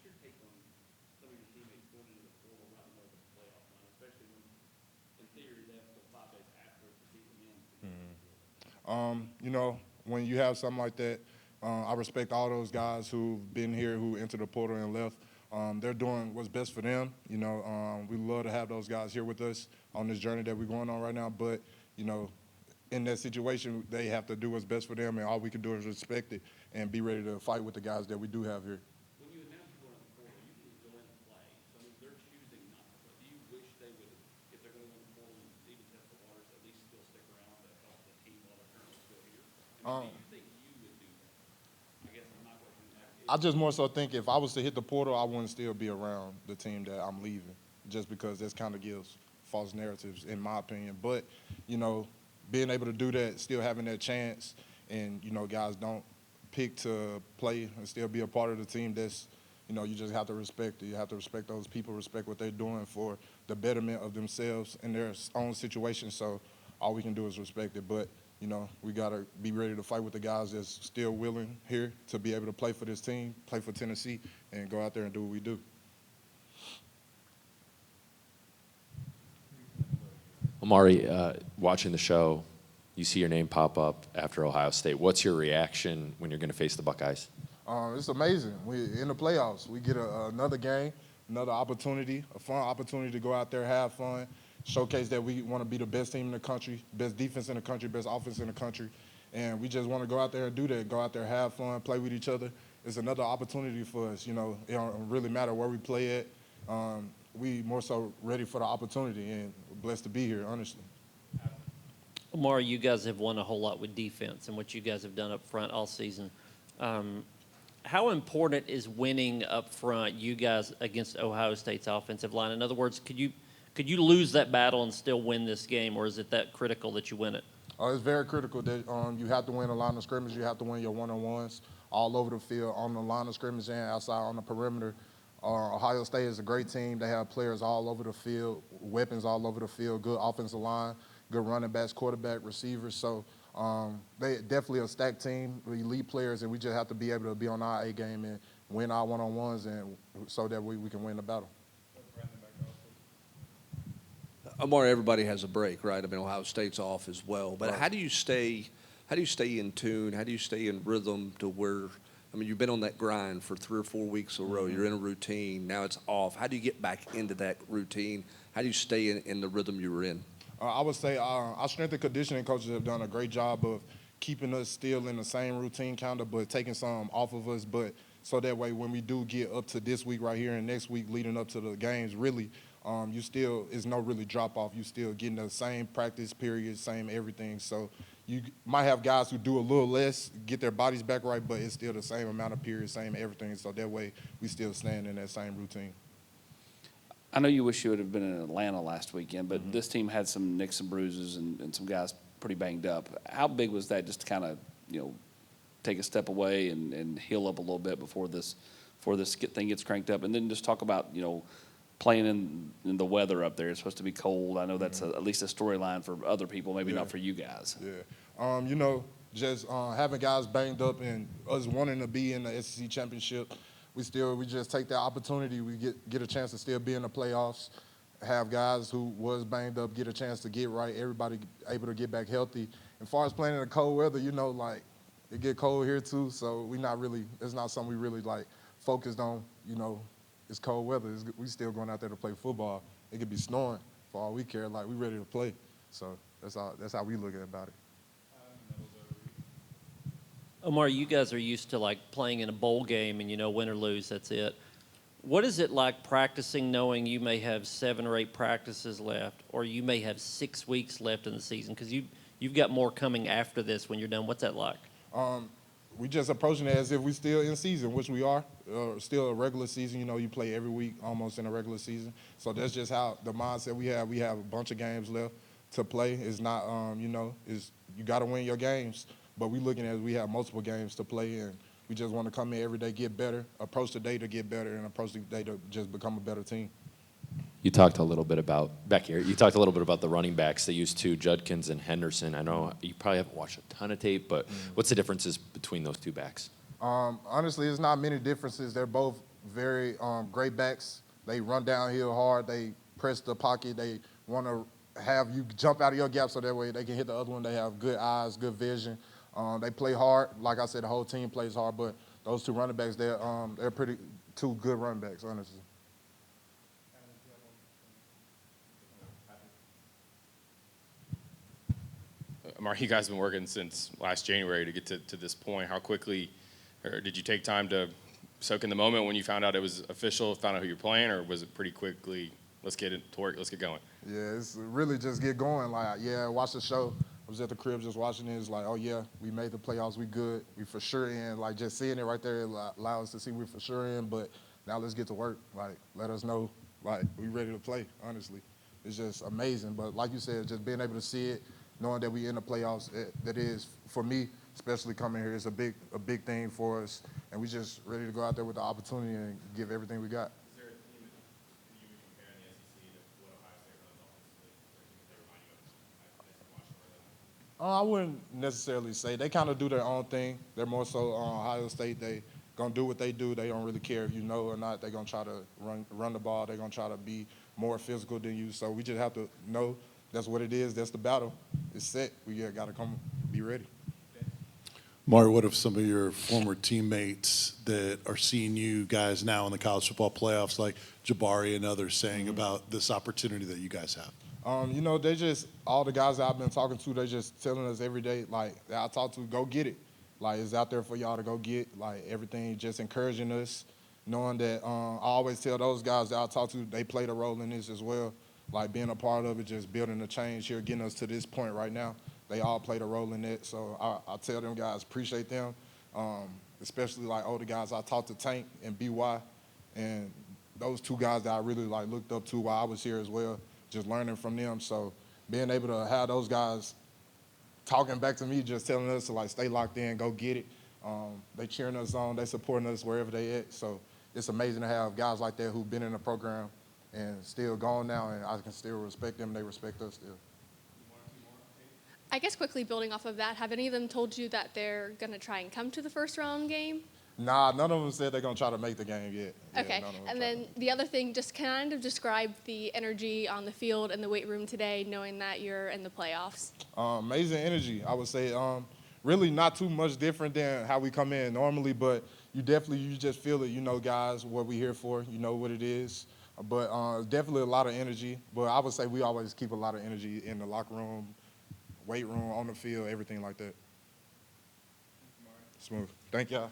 your take on some of your teammates going into the portal right in the middle of the playoff run, especially when, in theory, they have to go 5 days after the season ends to get on the field? You know, when you have something like that, I respect all those guys who've been here, who entered the portal and left. They're doing what's best for them. You know, we love to have those guys here with us on this journey that we're going on right now. But, you know, in that situation, they have to do what's best for them, and all we can do is respect it and be ready to fight with the guys that we do have here. When you announce you're going to the portal, you can go in and play. So, I mean, they're choosing not to play. Do you wish they would, if they're going to go in the portal and even test the waters, at least still stick around to help the team while they're currently still here? I mean, do you think you would do that? I guess I'm not working that. I just more so think if I was to hit the portal, I wouldn't still be around the team that I'm leaving, just because this kind of gives false narratives, in my opinion. But, you know, being able to do that, still having that chance, and, you know, guys don't pick to play and still be a part of the team, that's, you know, you just have to respect it. You have to respect those people, respect what they're doing for the betterment of themselves and their own situation. So all we can do is respect it. But, you know, we got to be ready to fight with the guys that's still willing here to be able to play for this team, play for Tennessee, and go out there and do what we do. Omari, watching the show, you see your name pop up after Ohio State. What's your reaction when you're going to face the Buckeyes? It's amazing. We're in the playoffs. We get another game, another opportunity, a fun opportunity to go out there, have fun, showcase that we want to be the best team in the country, best defense in the country, best offense in the country. And we just want to go out there and do that, go out there, have fun, play with each other. It's another opportunity for us. You know, it don't really matter where we play at. We more so ready for the opportunity, and we're blessed to be here, honestly. Omari, you guys have won a whole lot with defense and what you guys have done up front all season. How important is winning up front, you guys, against Ohio State's offensive line? In other words, could you lose that battle and still win this game, or is it that critical that you win it? It's very critical that you have to win a line of scrimmage. You have to win your one-on-ones all over the field, on the line of scrimmage and outside on the perimeter. Ohio State is a great team. They have players all over the field, weapons all over the field, good offensive line, good running backs, quarterback, receivers. So they definitely a stacked team with elite players, and we just have to be able to be on our A game and win our one-on-ones, and so that we can win the battle. Omari, everybody has a break, right? I mean, Ohio State's off as well. But Right. how do you stay in tune? How do you stay in rhythm to where, I mean, you've been on that grind for 3 or 4 weeks in a row. You're in a routine. Now it's off. How do you get back into that routine? How do you stay in the rhythm you were in? I would say our strength and conditioning coaches have done a great job of keeping us still in the same routine kind of, but taking some off of us. But so that way when we do get up to this week right here and next week leading up to the games, really, you still, is no really drop off. You still getting the same practice period, same everything. So you might have guys who do a little less, get their bodies back right, but it's still the same amount of period, same everything. So that way we still stand in that same routine. I know you wish you would have been in Atlanta last weekend, but this team had some nicks and bruises and some guys pretty banged up. How big was that just to kind of, you know, take a step away and heal up a little bit before this thing gets cranked up? And then just talk about, you know, playing in the weather up there. It's supposed to be cold. I know that's at least a storyline for other people, maybe not for you guys. Yeah. You know, just having guys banged up and us wanting to be in the SEC championship, we just take that opportunity. We get a chance to still be in the playoffs, have guys who was banged up get a chance to get right, everybody able to get back healthy. As far as playing in the cold weather, you know, like, it get cold here too, so it's not something we really, like, focused on. You know, it's cold weather. We still going out there to play football. It could be snowing for all we care. Like, we ready to play. So that's how we look about it. Omar, you guys are used to like playing in a bowl game and, you know, win or lose, that's it. What is it like practicing knowing you may have 7 or 8 practices left, or you may have 6 weeks left in the season? Because you've got more coming after this when you're done. What's that like? We just approaching it as if we still in season, which we are. Still a regular season. You know, you play every week almost in a regular season. So that's just how the mindset we have. We have a bunch of games left to play. It's not, you know, you got to win your games. But we looking at we have multiple games to play, and we just want to come in every day, get better, approach the day to get better, and approach the day to just become a better team. You talked a little bit about, back here, you talked a little bit about the running backs. They used two, Judkins and Henderson. I know you probably haven't watched a ton of tape, but what's the differences between those two backs? Honestly, it's not many differences. They're both very great backs. They run downhill hard. They press the pocket. They want to have you jump out of your gap so that way they can hit the other one. They have good eyes, good vision. They play hard. Like I said, the whole team plays hard, but those two running backs, they're pretty two good running backs, honestly. Omari, you guys have been working since last January to get to this point. How quickly, or did you take time to soak in the moment when you found out it was official, found out who you're playing, or was it pretty quickly, let's get it to work, let's get going? Yeah, it's really just get going. Like, yeah, watch the show. I was at the crib just watching it. It's like, oh, yeah, we made the playoffs. We good. We for sure in. Like, just seeing it right there allows us to see we're for sure in. But now let's get to work. Like, let us know, like, we ready to play, honestly. It's just amazing. But like you said, just being able to see it, knowing that we in the playoffs, that is, for me, especially coming here, it's a big thing for us. And we just ready to go out there with the opportunity and give everything we got. Is there a team that you would compare in the SEC to what Ohio State runs offensively? Is there a team that they remind you of as you watch them? I wouldn't necessarily say. They kind of do their own thing. They're more so Ohio State. They going to do what they do. They don't really care if you know or not. They're going to try to run the ball. They're going to try to be more physical than you. So we just have to know that's what it is. That's the battle. It's set. We got to come be ready. Omari, what if some of your former teammates that are seeing you guys now in the college football playoffs, like Jabari and others, saying about this opportunity that you guys have? You know, they just, all the guys that I've been talking to, they just telling us every day, like, that I talk to, go get it. Like, it's out there for y'all to go get. Like, everything just encouraging us, knowing that I always tell those guys that I talk to, they played a role in this as well. Like, being a part of it, just building the change here, getting us to this point right now. They all played a role in it. So I tell them guys, appreciate them, especially, like, older guys. I talked to Tank and BY, and those two guys that I really, like, looked up to while I was here as well, just learning from them. So being able to have those guys talking back to me, just telling us to, like, stay locked in, go get it. They cheering us on. They supporting us wherever they at. So it's amazing to have guys like that who've been in the program and still gone now, and I can still respect them. They respect us still. I guess quickly building off of that, have any of them told you that they're going to try and come to the first round game? Nah, none of them said they're going to try to make the game yet. Yeah, Okay, none of them and tried then the other thing, just kind of describe the energy on the field and the weight room today, knowing that you're in the playoffs. Amazing energy, I would say. Really not too much different than how we come in normally, but you just feel it. You know, guys, what we're here for. You know what it is. But definitely a lot of energy. But I would say we always keep a lot of energy in the locker room, weight room, on the field, everything like that. Smooth. Thank y'all.